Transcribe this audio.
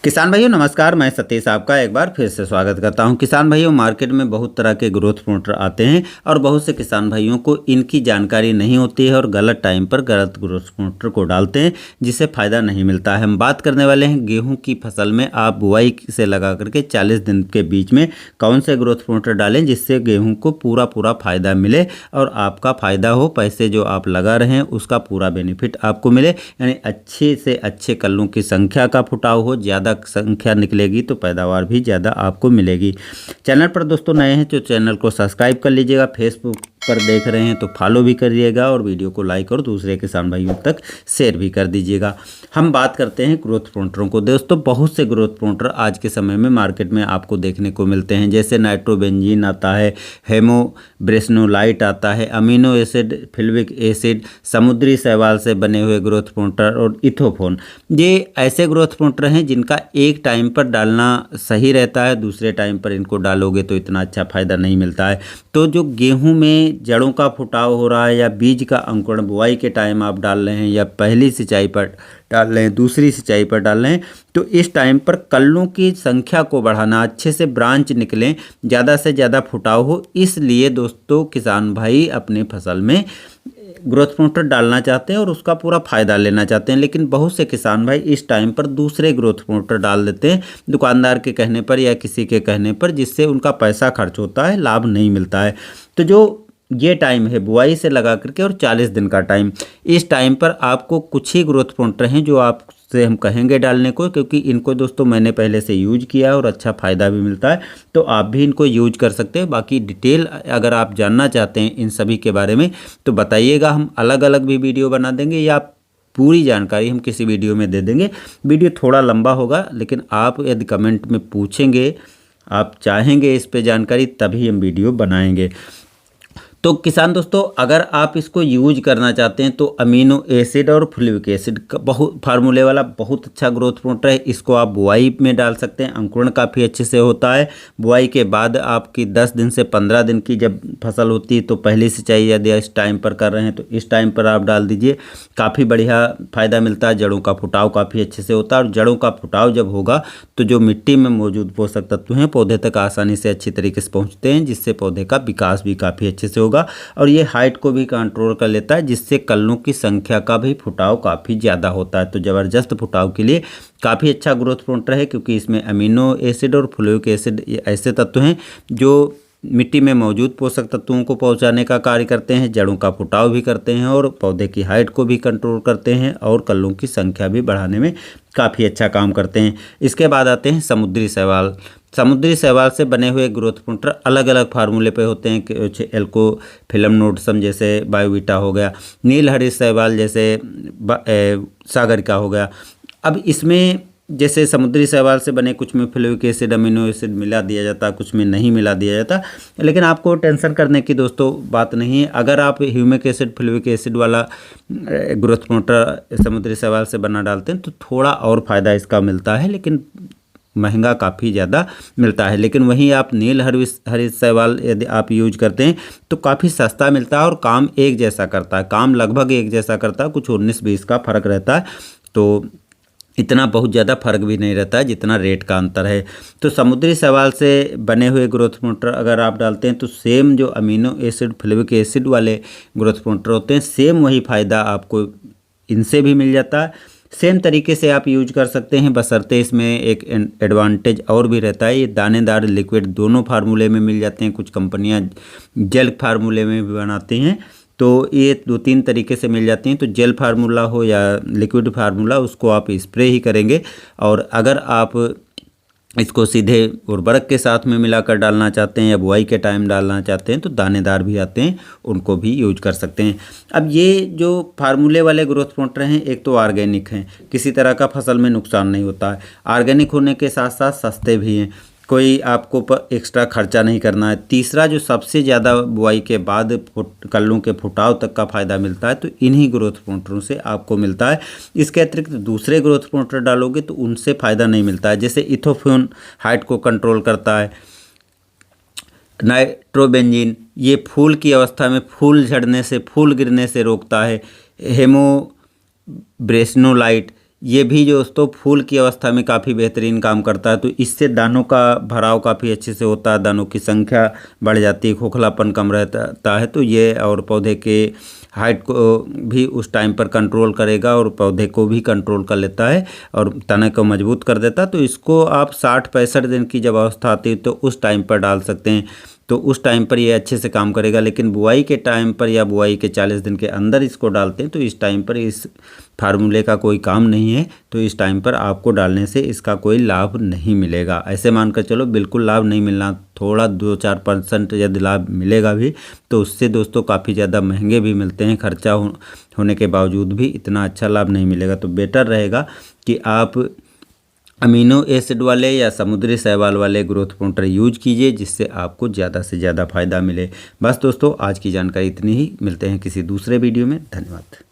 किसान भाइयों नमस्कार। मैं सतीश आपका एक बार फिर से स्वागत करता हूं। किसान भाइयों, मार्केट में बहुत तरह के ग्रोथ प्रमोटर आते हैं और बहुत से किसान भाइयों को इनकी जानकारी नहीं होती है और गलत टाइम पर गलत ग्रोथ प्रमोटर को डालते हैं, जिससे फ़ायदा नहीं मिलता है। हम बात करने वाले हैं गेहूं की फसल में आप बुआई से लगा करके 40 दिन के बीच में कौन से ग्रोथ प्रमोटर डालें जिससे गेहूँ को पूरा फ़ायदा मिले और आपका फ़ायदा हो, पैसे जो आप लगा रहे हैं उसका पूरा बेनिफिट आपको मिले, यानी अच्छे से अच्छे कल्लों की संख्या का फुटाव हो, ज़्यादा संख्या निकलेगी तो पैदावार भी ज़्यादा आपको मिलेगी। चैनल पर दोस्तों नए हैं तो चैनल को सब्सक्राइब कर लीजिएगा, फेसबुक पर देख रहे हैं तो फॉलो भी करिएगा और वीडियो को लाइक और दूसरे किसान भाइयों तक शेयर भी कर दीजिएगा। हम बात करते हैं ग्रोथ प्रमोटरों को। दोस्तों बहुत से ग्रोथ प्रमोटर आज के समय में मार्केट में आपको देखने को मिलते हैं, जैसे नाइट्रोबेंजीन आता है, हेमोब्रेसनोलाइट आता है, अमीनो एसिड, फिल्विक एसिड, समुद्री शैवाल से बने हुए ग्रोथ प्रमोटर और इथोफोन। ये ऐसे ग्रोथ प्रमोटर हैं जिनका एक टाइम पर डालना सही रहता है, दूसरे टाइम पर इनको डालोगे तो इतना अच्छा फ़ायदा नहीं मिलता है। तो जो गेहूं में जड़ों का फुटाव हो रहा है या बीज का अंकुरण बुआई के टाइम आप डाल रहे हैं या पहली सिंचाई पर डाल रहे हैं, दूसरी सिंचाई पर डाल रहे हैं, तो इस टाइम पर कल्लों की संख्या को बढ़ाना, अच्छे से ब्रांच निकलें, ज़्यादा से ज़्यादा फुटाव हो, इसलिए दोस्तों किसान भाई अपने फसल में ग्रोथ प्रमोटर डालना चाहते हैं और उसका पूरा फ़ायदा लेना चाहते हैं। लेकिन बहुत से किसान भाई इस टाइम पर दूसरे ग्रोथ प्रमोटर डाल देते हैं दुकानदार के कहने पर या किसी के कहने पर, जिससे उनका पैसा खर्च होता है, लाभ नहीं मिलता है। तो जो ये टाइम है बुआई से लगा करके और 40 दिन का टाइम, इस टाइम पर आपको कुछ ही ग्रोथ प्रमोटर हैं जो आपसे हम कहेंगे डालने को, क्योंकि इनको दोस्तों मैंने पहले से यूज किया है और अच्छा फ़ायदा भी मिलता है, तो आप भी इनको यूज कर सकते हैं। बाकी डिटेल अगर आप जानना चाहते हैं इन सभी के बारे में तो बताइएगा, हम अलग अलग भी वीडियो बना देंगे या पूरी जानकारी हम किसी वीडियो में दे देंगे। वीडियो थोड़ा लंबा होगा, लेकिन आप यदि कमेंट में पूछेंगे, आप चाहेंगे इस पे जानकारी, तभी हम वीडियो बनाएंगे। तो किसान दोस्तों अगर आप इसको यूज करना चाहते हैं तो अमीनो एसिड और फ्लूइक एसिड का बहुत फार्मूले वाला बहुत अच्छा ग्रोथ प्रमोटर है। इसको आप बुआई में डाल सकते हैं, अंकुरण काफ़ी अच्छे से होता है। बुआई के बाद आपकी 10 दिन से 15 दिन की जब फसल होती है तो पहली सिंचाई यदि इस टाइम पर कर रहे हैं तो इस टाइम पर आप डाल दीजिए, काफ़ी बढ़िया फ़ायदा मिलता है। जड़ों का फुटाव काफ़ी अच्छे से होता है और जड़ों का फुटाव जब होगा तो जो मिट्टी में मौजूद पोषक तत्व हैं पौधे तक आसानी से अच्छी तरीके से पहुँचते हैं, जिससे पौधे का विकास भी काफ़ी अच्छे से होगा और ये हाइट को भी कंट्रोल कर लेता है, जिससे कल्लों की संख्या का भी फुटाव काफ़ी ज़्यादा होता है। तो ज़बरदस्त फुटाव के लिए काफ़ी अच्छा ग्रोथ प्रमोटर है, क्योंकि इसमें अमीनो एसिड और फ्लूइक एसिड ये ऐसे तत्व हैं जो मिट्टी में मौजूद पोषक तत्वों को पहुंचाने का कार्य करते हैं, जड़ों का फुटाव भी करते हैं और पौधे की हाइट को भी कंट्रोल करते हैं और कल्लों की संख्या भी बढ़ाने में काफ़ी अच्छा काम करते हैं। इसके बाद आते हैं समुद्री शैवाल। समुद्री शैवाल से बने हुए ग्रोथ प्रमोटर अलग अलग फार्मूले पे होते हैं, कुछ एल्को फिलमनोड्सम जैसे बायोवीटा हो गया, नील हरित शैवाल जैसे सागर का हो गया। अब इसमें जैसे समुद्री शैवाल से बने कुछ में फ्लूइक एसिड, अमीनो एसिड मिला दिया जाता, कुछ में नहीं मिला दिया जाता, लेकिन आपको टेंशन करने की दोस्तों बात नहीं है। अगर आप ह्यूमिक एसिड, फ्लूइक एसिड वाला ग्रोथ प्रमोटर समुद्री शैवाल से बना डालते हैं तो थोड़ा और फ़ायदा इसका मिलता है, लेकिन महंगा काफ़ी ज़्यादा मिलता है। लेकिन वहीं आप नील हरित शैवाल यदि आप यूज करते हैं तो काफ़ी सस्ता मिलता है और काम एक जैसा करता है, काम लगभग एक जैसा करता है, कुछ 19-20 का फ़र्क रहता है, तो इतना बहुत ज़्यादा फर्क भी नहीं रहता है जितना रेट का अंतर है। तो समुद्री शैवाल से बने हुए ग्रोथ प्रमोटर अगर आप डालते हैं तो सेम जो अमीनो एसिड, फ्लूइक एसिड वाले ग्रोथ प्रमोटर होते हैं, सेम वही फ़ायदा आपको इनसे भी मिल जाता है। सेम तरीके से आप यूज कर सकते हैं, बशर्ते इसमें एक एडवांटेज और भी रहता है, ये दानेदार लिक्विड दोनों फार्मूले में मिल जाते हैं। कुछ कंपनियां जेल फार्मूले में भी बनाती हैं, तो ये 2-3 तरीके से मिल जाती हैं। तो जेल फार्मूला हो या लिक्विड फार्मूला, उसको आप स्प्रे ही करेंगे, और अगर आप इसको सीधे उर्वरक के साथ में मिलाकर डालना चाहते हैं या बुआई के टाइम डालना चाहते हैं तो दानेदार भी आते हैं, उनको भी यूज कर सकते हैं। अब ये जो फार्मूले वाले ग्रोथ प्रमोटर हैं, एक तो ऑर्गेनिक हैं, किसी तरह का फसल में नुकसान नहीं होता है, ऑर्गेनिक होने के साथ साथ सस्ते भी हैं, कोई आपको एक्स्ट्रा खर्चा नहीं करना है। तीसरा जो सबसे ज़्यादा बुआई के बाद कल्लों के फुटाव तक का फ़ायदा मिलता है तो इन्हीं ग्रोथ प्रमोटरों से आपको मिलता है। इसके अतिरिक्त दूसरे ग्रोथ प्रमोटर डालोगे तो उनसे फ़ायदा नहीं मिलता है, जैसे इथोफोन हाइट को कंट्रोल करता है, नाइट्रोबेंजीन ये फूल की अवस्था में फूल झड़ने से, फूल गिरने से रोकता है, हेमोब्रेसनोलाइट ये भी जो दोस्तों फूल की अवस्था में काफ़ी बेहतरीन काम करता है। तो इससे दानों का भराव काफ़ी अच्छे से होता है, दानों की संख्या बढ़ जाती है, खोखलापन कम रहता है। तो ये और पौधे के हाइट को भी उस टाइम पर कंट्रोल करेगा और पौधे को भी कंट्रोल कर लेता है और तने को मजबूत कर देता है। तो इसको आप 60-65 दिन की जब अवस्था आती है तो उस टाइम पर डाल सकते हैं। तो उस टाइम पर ये अच्छे से काम करेगा। लेकिन बुआई के टाइम पर या बुआई के 40 दिन के अंदर इसको डालते हैं तो इस टाइम पर इस फार्मूले का कोई काम नहीं है। तो इस टाइम पर आपको डालने से इसका कोई लाभ नहीं मिलेगा। ऐसे मानकर चलो बिल्कुल लाभ नहीं मिलना, थोड़ा 2-4% यदि लाभ मिलेगा भी तो उससे दोस्तों काफ़ी ज़्यादा महंगे भी मिलते हैं। खर्चा होने के बावजूद भी इतना अच्छा लाभ नहीं मिलेगा। तो बेटर रहेगा कि आप अमीनो एसिड वाले या समुद्री शैवाल वाले ग्रोथ प्रमोटर यूज कीजिए, जिससे आपको ज़्यादा से ज़्यादा फायदा मिले। बस दोस्तों आज की जानकारी इतनी ही, मिलते हैं किसी दूसरे वीडियो में। धन्यवाद।